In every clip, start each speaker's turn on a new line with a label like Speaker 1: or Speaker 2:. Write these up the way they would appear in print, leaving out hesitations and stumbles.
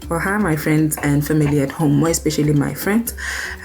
Speaker 1: Well, hi, my friends and family at home, more especially my friends.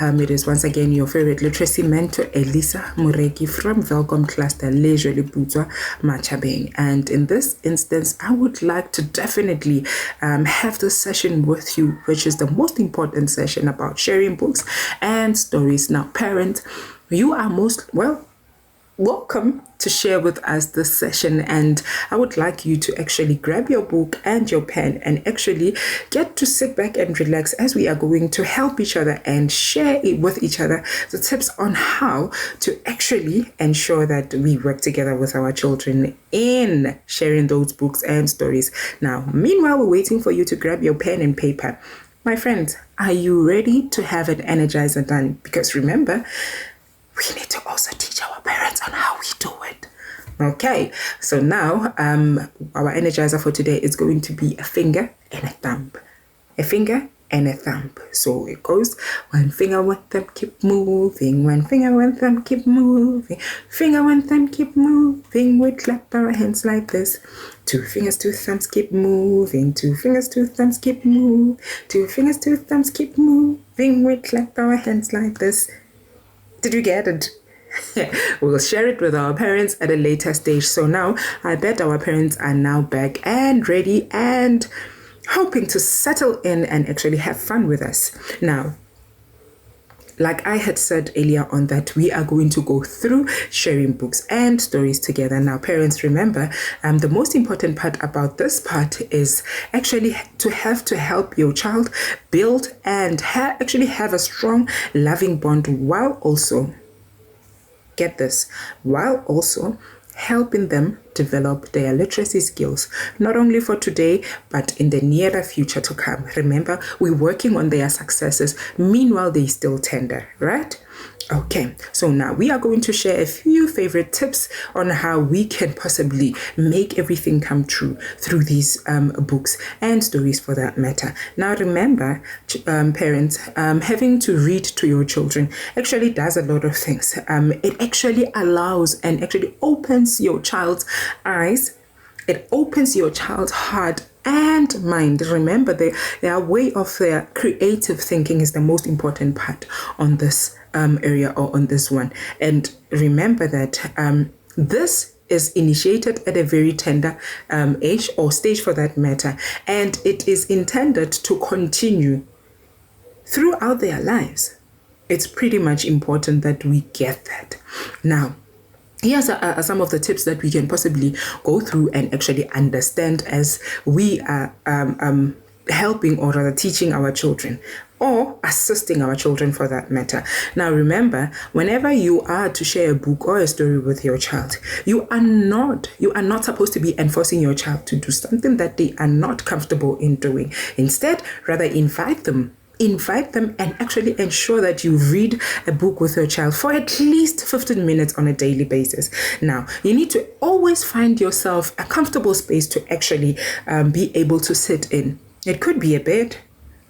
Speaker 1: It is once again your favorite literacy mentor, Elisa Mureki from Welcome Cluster Leisure Liputswa Machabeng. And in this instance, I would like to definitely have this session with you, which is the most important session about sharing books and stories. Now, parents, you are welcome to share with us this session, and I would like you to actually grab your book and your pen and actually get to sit back and relax as we are going to help each other and share it with each other the tips on how to actually ensure that we work together with our children in sharing those books and stories. Now, meanwhile, we're waiting for you to grab your pen and paper. My friends, are you ready to have an energizer done? Because remember, we need to also teach our parents on how we do it. Okay, so now our energizer for today is going to be a finger and a thumb. A finger and a thumb. So it goes, one finger, one thumb, keep moving. One finger, one thumb, keep moving. Finger, one thumb, keep moving. We clap our hands like this. Two fingers, two thumbs, keep moving. Two fingers, two thumbs, keep moving. Two fingers, two thumbs, keep moving. We clap our hands like this. Did you get it? We'll share it with our parents at a later stage. So now I bet our parents are now back and ready and hoping to settle in and actually have fun with us. Now, like I had said earlier on, that we are going to go through sharing books and stories together. Now, parents, remember, the most important part about this part is actually to help your child build and actually have a strong, loving bond while also, get this, while also helping them develop their literacy skills, not only for today, but in the nearer future to come. Remember, we're working on their successes. Meanwhile, they still tender, right? Okay, so now we are going to share a few favorite tips on how we can possibly make everything come true through these books and stories for that matter. Now remember, parents, having to read to your children actually does a lot of things. It actually allows and actually opens your child's eyes. It opens your child's heart and mind. Remember, their way of their creative thinking is the most important part on this area or on this one. And remember that this is initiated at a very tender age or stage for that matter, and it is intended to continue throughout their lives. It's pretty much important that we get that. Now, here's some of the tips that we can possibly go through and actually understand as we are helping or rather teaching our children or assisting our children for that matter. Now remember, whenever you are to share a book or a story with your child, you are not supposed to be enforcing your child to do something that they are not comfortable in doing. Instead, rather invite them and actually ensure that you read a book with your child for at least 15 minutes on a daily basis. Now, you need to always find yourself a comfortable space to actually be able to sit in. It could be a bed.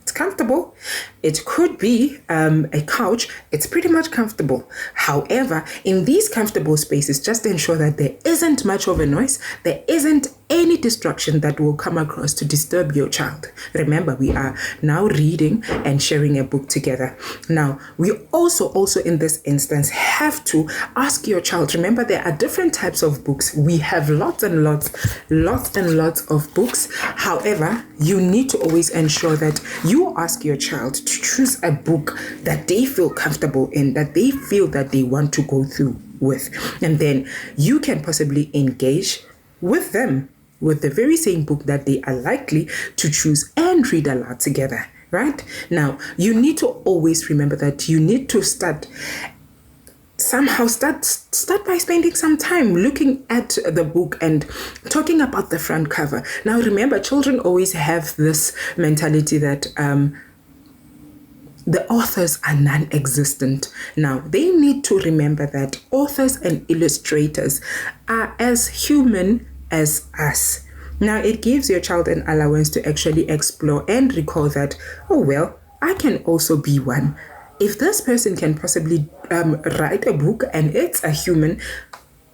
Speaker 1: It's comfortable. It could be a couch. It's pretty much comfortable. However, in these comfortable spaces, just ensure that there isn't much of a noise. There isn't any distraction that will come across to disturb your child. Remember, we are now reading and sharing a book together. Now, we also in this instance have to ask your child. Remember, there are different types of books. We have lots and lots of books. However, you need to always ensure that you ask your child to choose a book that they feel comfortable in, that they feel that they want to go through with. And then you can possibly engage with them with the very same book that they are likely to choose and read aloud together, right? Now, you need to always remember that you need to start by spending some time looking at the book and talking about the front cover. Now, remember, children always have this mentality that the authors are non-existent. Now, they need to remember that authors and illustrators are as human as us. Now, it gives your child an allowance to actually explore and recall that, oh, well, I can also be one. If this person can possibly write a book and it's a human,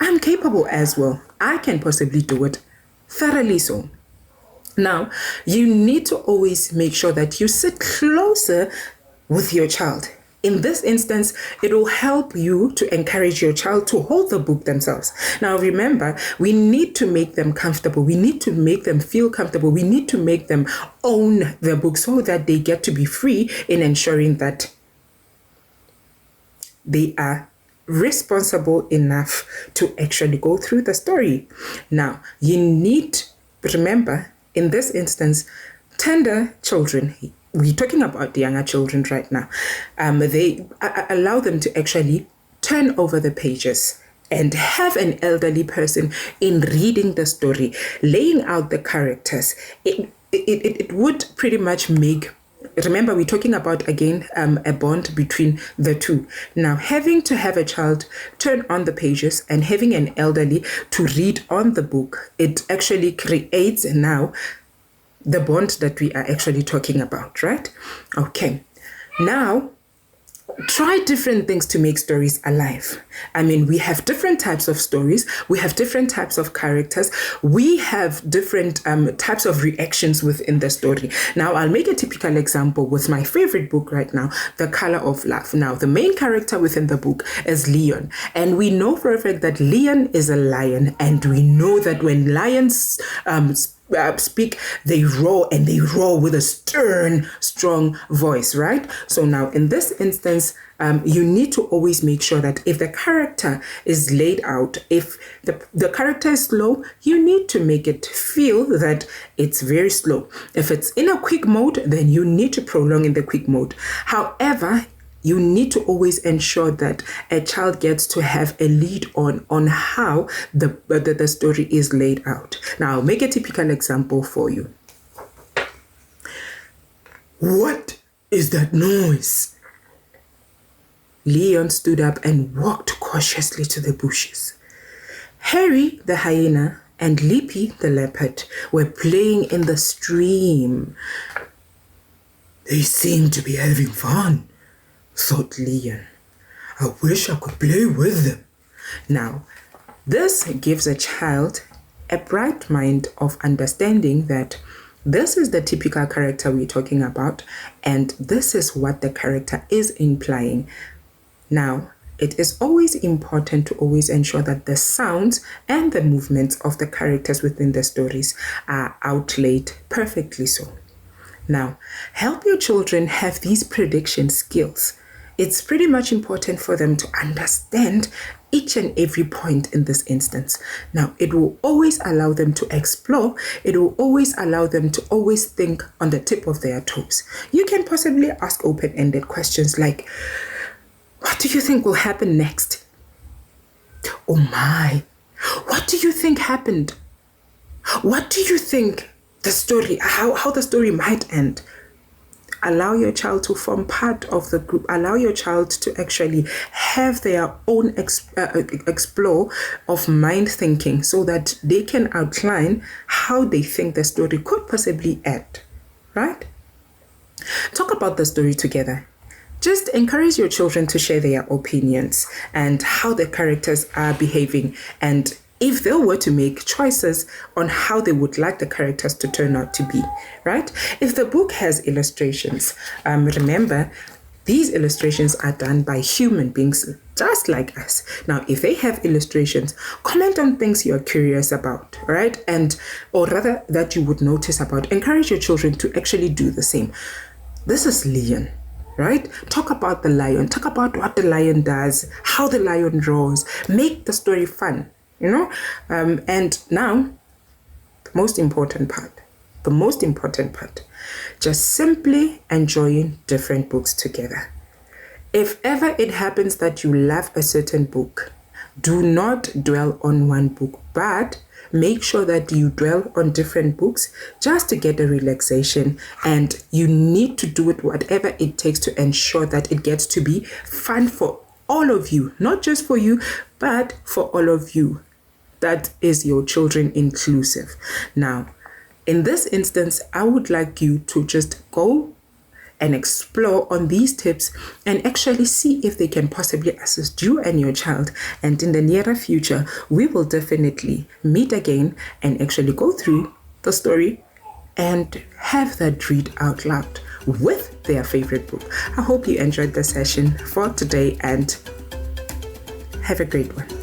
Speaker 1: I'm capable as well. I can possibly do it thoroughly so. Now, you need to always make sure that you sit closer with your child. In this instance, it will help you to encourage your child to hold the book themselves. Now, remember, we need to make them comfortable. We need to make them feel comfortable. We need to make them own the book so that they get to be free in ensuring that they are responsible enough to actually go through the story. Now, you need, remember, in this instance, tender children, we're talking about the younger children right now, they allow them to actually turn over the pages and have an elderly person in reading the story, laying out the characters. It would pretty much make, remember, we're talking about, again, a bond between the two. Now, having to have a child turn on the pages and having an elderly to read on the book, it actually creates now the bond that we are actually talking about, right? Okay. Now, try different things to make stories alive. I mean, we have different types of stories. We have different types of characters. We have different types of reactions within the story. Now, I'll make a typical example with my favorite book right now, The Color of Love. Now, the main character within the book is Leon. And we know for a fact that Leon is a lion. And we know that when lions speak, they roar, and they roar with a stern, strong voice, right? So now in this instance, you need to always make sure that if the character is laid out, if the character is slow, you need to make it feel that it's very slow. If it's in a quick mode, then you need to prolong in the quick mode. However, you need to always ensure that a child gets to have a lead on how the story is laid out. Now, I'll make a typical example for you. What is that noise? Leon stood up and walked cautiously to the bushes. Harry the hyena and Lippy the leopard were playing in the stream. They seemed to be having fun, thought Leon. I wish I could play with them. Now, this gives a child a bright mind of understanding that this is the typical character we're talking about, and this is what the character is implying. Now, it is always important to always ensure that the sounds and the movements of the characters within the stories are outlaid perfectly so. Now, help your children have these prediction skills. It's pretty much important for them to understand each and every point in this instance. Now, it will always allow them to explore. It will always allow them to always think on the tip of their toes. You can possibly ask open-ended questions like, what do you think will happen next? Oh my, what do you think happened? What do you think the story, how the story might end? Allow your child to form part of the group. Allow your child to actually have their own explore of mind thinking so that they can outline how they think the story could possibly end, right? Talk about the story together. Just encourage your children to share their opinions and how the characters are behaving, and if they were to make choices on how they would like the characters to turn out to be, right? If the book has illustrations, remember, these illustrations are done by human beings just like us. Now, if they have illustrations, comment on things you're curious about, right? Or rather that you would notice about. Encourage your children to actually do the same. This is Leon, right? Talk about the lion. Talk about what the lion does, how the lion roars. Make the story fun. And now, the most important part, just simply enjoying different books together. If ever it happens that you love a certain book, do not dwell on one book, but make sure that you dwell on different books just to get a relaxation, and you need to do it whatever it takes to ensure that it gets to be fun for all of you, not just for you, but for all of you. That is your children inclusive. Now, in this instance, I would like you to just go and explore on these tips and actually see if they can possibly assist you and your child. And in the nearer future, we will definitely meet again and actually go through the story and have that read out loud with their favorite book. I hope you enjoyed the session for today and have a great one.